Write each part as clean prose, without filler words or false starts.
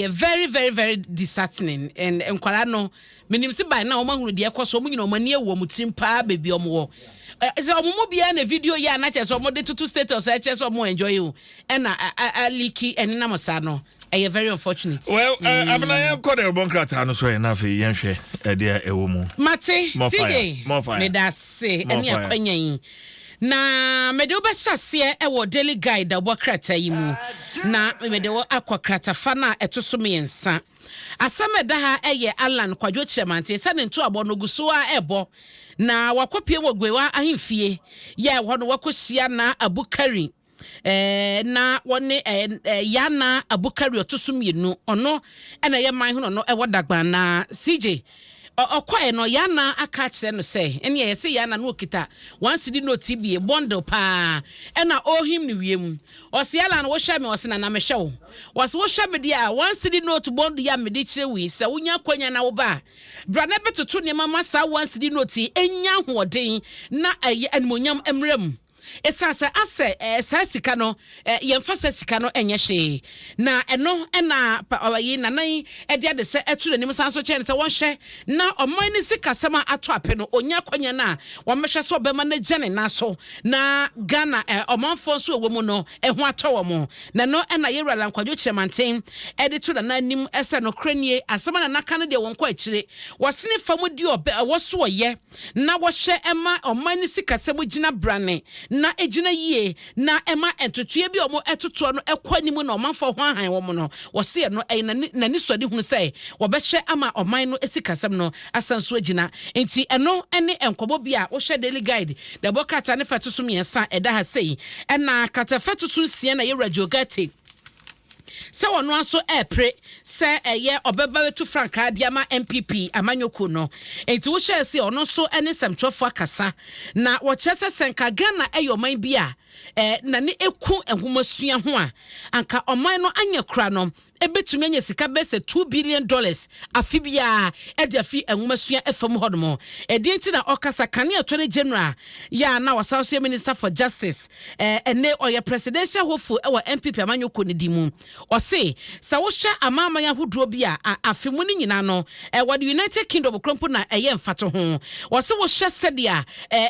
very very very disheartening and nkwara no menim se by na omahunu de ekoso omunyina omani ewo mutim pa bebi omwo is omumu bia na video ya na cheso omode tutu status e cheso omo enjoy you and leaky and na mosa no very unfortunate. Well, abana ko de bonkrata no so e na fe yenhwe e de ewo mu mate sige me da se eni akwanyan na me de obesase e wo daily guide da bokrata yi mu na me de akwokrata fa na etoso me yensa asameda ha eye Alan kwadwo chemante se ne nto abo no guso a ebo na wakopie wogwewa ahemfie ye ho no wakosia na abukari na wone yana abukari otosum yenu ono ena ye man ho no e wodagban na CJ okwae no yana aka kire no say ene ye se yana no okita one cedi no tibie bundle pa ena ohim ni wiem osiala na wo hwa me osena na me hwe wo wo hwa me dia one cedi no to bundle ya me di kire wi se wonya kwanya na wo ba bra na betutu ne mama sa one cedi no ti enya hoden na animonyam emrem esasa ase sasika no yemfa sika no enye hye na eno na yi nanan e de se eturo nim sanso che ne se won hye na oman ni sika sema ato ape no onya kwanya na wo mehwe so obema na gene na so na Ghana omanfo so ewo mu no ho ato wo mo na no na yewra lankwadwo chiremanten e de to na nim ese no kranie asema na naka no de won kwa akire wosene famu di wo so oye na wo hye ema oman ni sika sema gina brane na ejina yie na ema entotue bi omo etoto no ekwanimu na omanfo ho ahan wo mo no wose no na ni sodi hunu sei wo be hye ama oman no esikasem no asanso agina enti eno ene enkobo bia wo hye daily guide da bokata ne fatu so miensa eda ha sei ena kata fatu so sie na ye radiogate se wono aso epre se eye obeba to franka diama MPP amanyoko no enti wo hye se ono so ene semtwofo akasa na wo chese senka Ghana eyoman bia na ne eku enhomasua ho a anka oman no anya kura no ebetumi anya sika bese $2 billion afibia ede afi enhomasua efam hodomo enti na okasa kane attorney general ya na wasauso minister for justice ene oya presidential hopeful ewa MPP amanyoko ne dimu ose sa wo hye amama ya hodro bia afimu ne nyina no wa the United Kingdom krompo na eye mfato ho wose wo hye sedia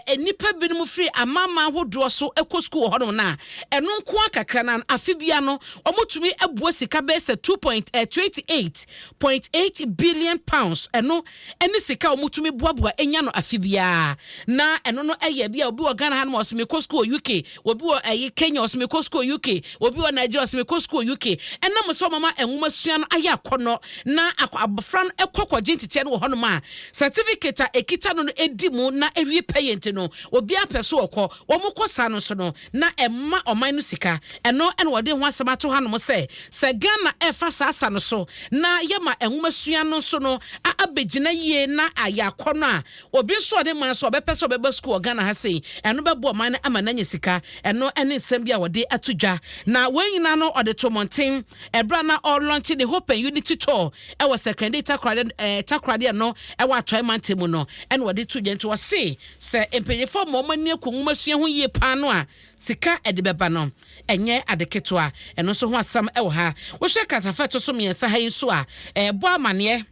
enipa binum free amama hodro so ekosku hono na eno nko akakra na afibia no omotumi abuo sika bese 2.28 billion pounds eno eni sika omotumi boaboa enya no afibia na eno no eye bia obi wo Ghana han mo osmekosku UK obi wo Kenya osmekosku UK obi wo Nigeria osmekosku UK ena mo so mama enwomasua no aya akono na abofran ekokwaje ntete no hono ma certificate ekita no edimu na ewie payent no obi apeso okọ omokosa no so no na emma oman no sika eno ene wode ho asemato hanom se Ghana efa sasa no so na yema enwomasua no so no abegina yie na aya akono a obi so de man so obepeso obeba school Ghana ha sei eno bebo oman na amananya sika eno ene nsem bia wode atodwa na wenyina no ode to monten ebra na all launch the Hope and Unity tour e was second takrade no e wa toy mantemu no ene wode to gento wase se empanyefo momani akonwumasua ho yie pa no a sika edebeba no enye adeketo a eno so ho asam e wo ha wo hwe katafa to so miensa ha yiso a bo amane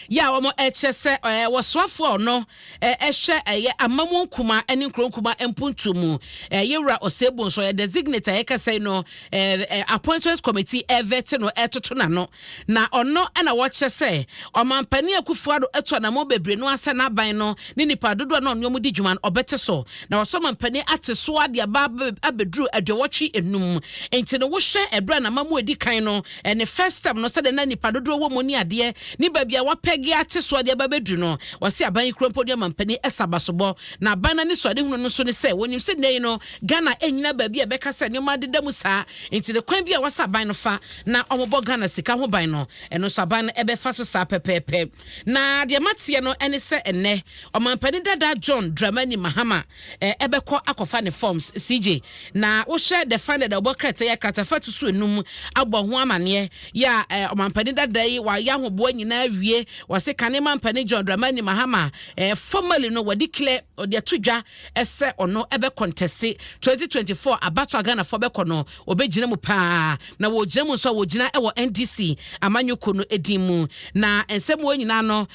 ya womo echese woswafo no ehye amamu nkuma eni nkronkuma empuntumu yewura osebon so designate yekase no appointments committee evete no etoto na ono na wo chese omampani akufuado eto na mo bebre no asa na ban no ni nipa dodo na onyo di dwuma obete so na woso mampani ateso ade abedru adwotwe enum enti no wo hye ebra na mamu edi kan no ne first time no se de na nipa dodo wo mo ni ade ni babia wapege ate so ade babedu no wase aban krompo de mampani esabasobo na bana ni so ade hunu no so ne se wonim se nei no Ghana enyina babia beka se ne ma de mu saa enti de kwan bia wasa ban no fa na omobo Ghana sika ho ban no eno so ban ebe fa so saa pepepe na de matie no ene se enne omampani dada John Dramani Mahama ebekọ akofa ne forms CJ na wo share the find the obokrete ya katafatu so enum agbo ho amane ya omampani dada yi wa ya hobo nyina wie wase kanema mpani John Dramani Mahama formally no wadi clear odi atudwa ese ono ebe contest 2024 abato Ghana for be kono obegina mu pa na wo gina mu so wo gina ewo NDC amanyoko no edimu na ensem wo nyina no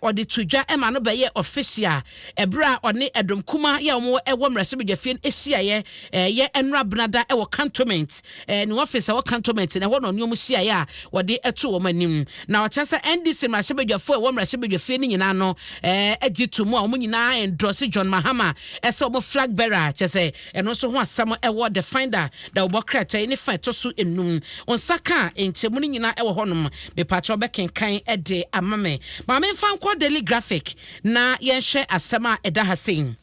odi tudwa ema no beye official ebra oni Adom kuma ya omo ewo mrasebedwafie ehia ye enra bnada ewo cantonment ni office ewo cantonment na ho no nyomu hia ya wodi eto wo manim na wachasa NDC mrasebedwafo ewo mrasebedwafie ni nyina no agitumu a omo nyina endorse John Mahama ese omo flag bearer chese eno so ho asam ewo the finder da obokrata ni fa to so enum onsaka enchemu ni nyina ewo honom me patro bekenkan ede amame ma me fa nkọ daily graphic na yenhwe asama eda hasen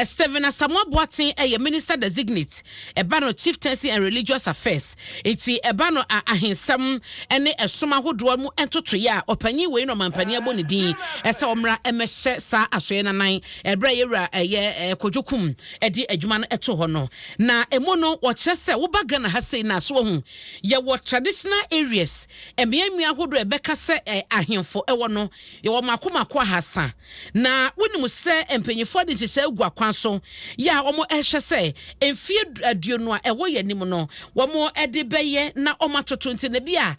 Steven Asamoah Boateng a minister designate ebano chieftaincy and religious affairs eti ebano ahensam ene esoma hodoa mu entoto ya opanyi we no mampani aboni din ese omra emehye sa asoye nanan ebra yewra kojokum edi adwuma no eto ho no na emo no wo kyerese wo baga na hase na so hu ye wo traditional areas emiamia hodo ebeka se ahemfo ewo no ye wo makomako ahasa na wonimu se empanyifo de kyehye agua kwanso ya omo ehwe se emfie aduonu a ewo yanim no womo ede beye na omatoto nti na bia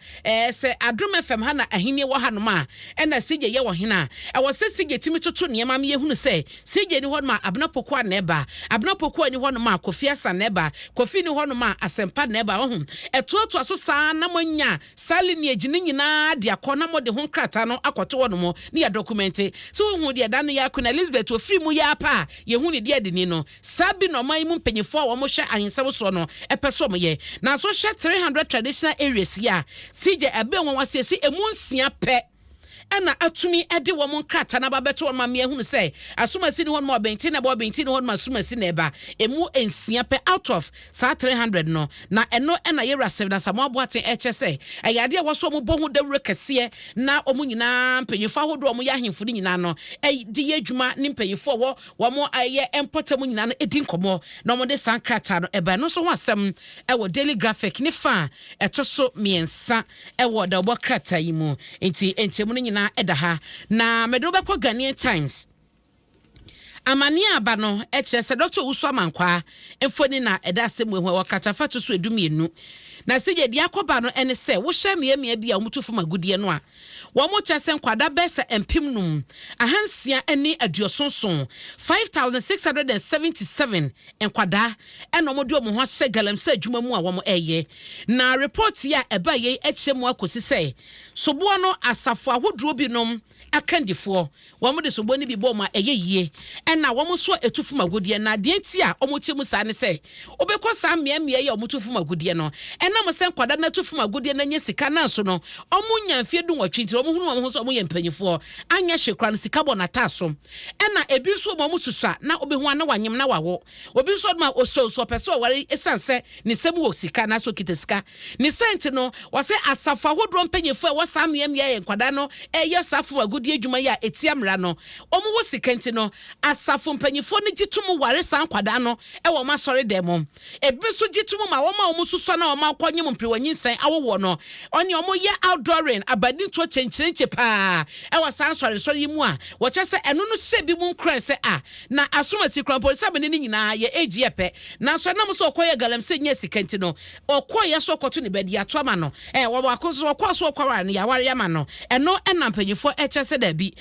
se Adom FM ha na ahini wo hanom a ena sigye ye wo hena ewo se sigye timi toto niema me yehunu se sigye ni honom a abna pokwa na eba abna pokwa ni honom a kofi asa na eba kofi ni honom a asempa na eba ohun etoto aso saa na monya sali ni agini nyina de akona mo de ho krata no akoto wonom ni ya documente so hu de dan ya kuna Elizabeth ofiri mu ya pa ye hu ni de adini no sabi no man mu mpanyifo a wo mo hwe ahensam so no epeso mo ye na so hwe 300 traditional areas ya sije ebe won wasiesi emu nsia pe ena atumi ede wo mon krata na babeto won ma me ehunu se asumasi ni won mo benti na bo benti ni won ma asumasi na eba emu ensia pe out of sa 300 no na eno ena yera 7 na Asamoah Boateng echese ayade wo so mo bohu dawre kese na omu nyina mpanyifo ahodo omu ya ahemfo ni nyina no di ye adwuma ni mpanyifo wo mo aye empotamu nyina no edi nkomo na mo de san krata no eba no so ho asem wo daily graphic ni fa etoso miensa wo da obo krata yi mu enti enchemu ni na edaha na medobe kwa Ghanaian Times amania aba no ekyese Dr. Usu Amankwa emfoni na eda asem ehu wakata fatu so edumienu na sije dia koba no ene se wo hye miamia bia omutufo magudie no a wo mo kyese nkwada besa empimnum ahansia ani aduosonson 5677 enkwada eno mo de mo ho hye galamse adwuma mu a wo mo eye na report ya eba ye ekyemu akosi se sobo no asafo ahodro binom akandifo wo mo de sobo ni bi bo ma eye yie ena wo mo so etufu magudie na de nti a wo mo kyemu sa ne se obekọ sa miamia ye omutufu magudie no ena mo se nkwada na tufu magudie na nya sika na so no omunya mfie du nwotwe nti omo hunu omo so omo ye mpanyifo anya hwekra no sika bo na taso ena ebi nso omo susa na obehu ana wanyem na wawo obi nso ma oso peso ware esanse ni semu wo sika na so kitesika ni senti no wase asafa hodro mpanyifo e wasa miamia ye nkwada no eye safu magudie adwuma ya etiamra no omo wo sika nti no asafu mpanyifo ni gitumu ware san nkwada no e wo ma sori demo ebi nso gitumu ma wo ma omo suso na wo ma kwanyem mpirwanyisan awowo no oni omo ye outdooring abadi to chenchenche pa e wasa sori mu a wo kyese eno no hye bi mu nkran se na asomasi kran polisi abene ni nyina ye age epe na so na mo so okoye galamse nya sikanti no okoye so koto ne bedi ato ama no wo akoso okoso okwara ne ya ware ama no eno enampanyifo ekyese da bi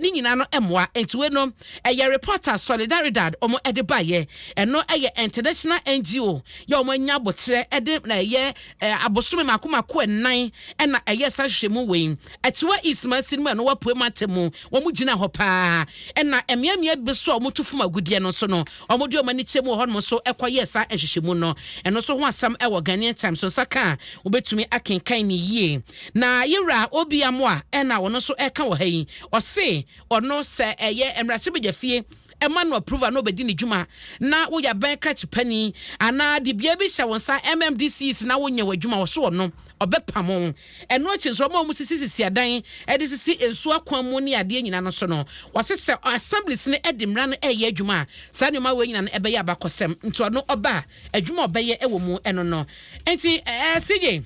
ni nyina no emwa entiwe no ye reporter Solidaridad omo ede baye eno ye international NGO ye omo nya botre ede na ye abosome makomako enan ena ye sa hwehwemu wei etiwa ismasin mu no wapue matemu wo mu gina ho pa ena emiamia beso omo tufu magudie no so no omo de omo ni chemu ho no so ekwaye sa hwehwemu no eno so ho asam ewo Ghanaian Times so saka obetumi akenkan ni yie na yewra obiamo a ena wono so eka wo hayi ose ono se eye emrachebejafie Emmanuel approval no bedi ni djuma na wo ya ban kra chipani ana de bia bi hye wonsa MMDCs na wo nya wadwuma wo so no obepam eno chinso ma mu sisi adan e de sisi ensu akwan mu ne ade nyina no so no wasese assemblies ne edimra no eye adwuma sa ne ma we nyina no ebe ya bakosem nto no oba adwuma obeye ewo mu eno no enti sije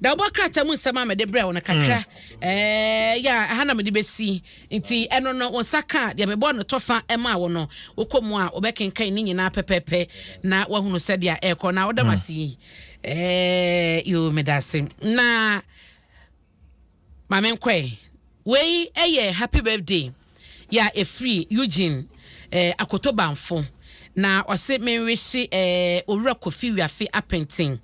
da obo krata mu nsema me de bre wona kakra ya hana me de besi nti eno no wonsaka de me bo no tofa ema wo no wokomu a obekenkan ni nyina pepepe na wahunu se dia eko na wodamasi yo medase na mamenkwe we happy birthday ya free Eugene akotobanfo na ose me wish owura kofi wiafe apenting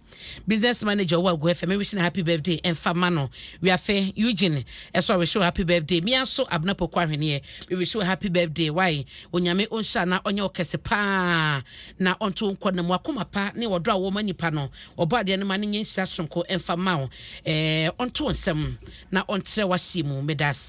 business manager wa go FM wish na happy birthday en fama no wiafe Eugene so we show happy birthday me aso abnapo kwahwene we wish you happy birthday why onyame onsha na onye okese pa na onto nkọ na mu akoma pa ne wodo a wo manipa no obade ne ma ne nyenhia sonko en fama onto nsem na ontre wahye mu medase